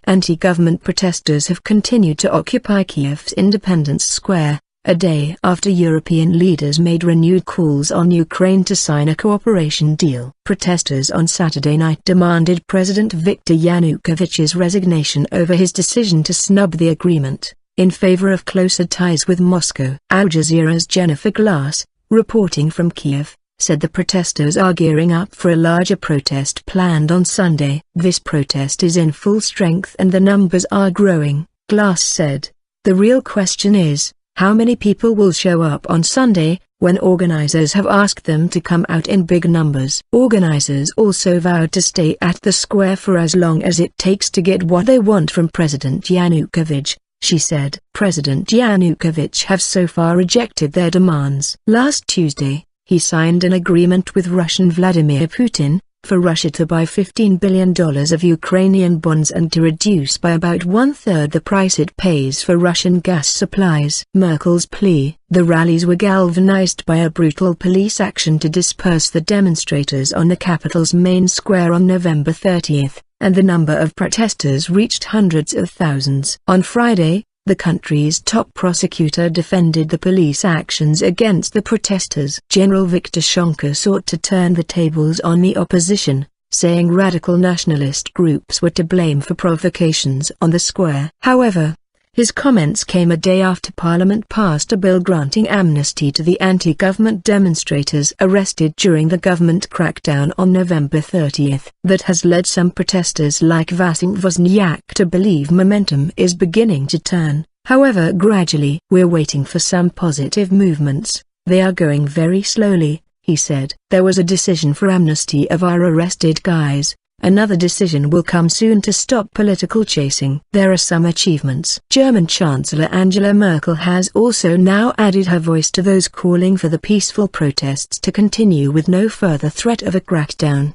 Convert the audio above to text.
Anti-government protesters have continued to occupy Kiev's Independence Square, a day after European leaders made renewed calls on Ukraine to sign a cooperation deal. Protesters on Saturday night demanded President Viktor Yanukovych's resignation over his decision to snub the agreement, in favor of closer ties with Moscow. Al Jazeera's Jennifer Glasse, reporting from Kiev, said the protesters are gearing up for a larger protest planned on Sunday. "This protest is in full strength and the numbers are growing," Glasse said. "The real question is, how many people will show up on Sunday, when organizers have asked them to come out in big numbers." Organizers also vowed to stay at the square for as long as it takes to get what they want from President Yanukovych, she said. President Yanukovych have so far rejected their demands. Last Tuesday, he signed an agreement with Russian Vladimir Putin, for Russia to buy $15 billion of Ukrainian bonds and to reduce by about one-third the price it pays for Russian gas supplies. Merkel's plea. The rallies were galvanized by a brutal police action to disperse the demonstrators on the capital's main square on November 30, and the number of protesters reached hundreds of thousands. On Friday, the country's top prosecutor defended the police actions against the protesters. General Viktor Yanukovych sought to turn the tables on the opposition, saying radical nationalist groups were to blame for provocations on the square. However, his comments came a day after Parliament passed a bill granting amnesty to the anti-government demonstrators arrested during the government crackdown on November 30, that has led some protesters like Vasyl Wozniak to believe momentum is beginning to turn. However, gradually, "We're waiting for some positive movements, they are going very slowly," he said. "There was a decision for amnesty of our arrested guys. Another decision will come soon to stop political chasing. There are some achievements." German Chancellor Angela Merkel has also now added her voice to those calling for the peaceful protests to continue with no further threat of a crackdown.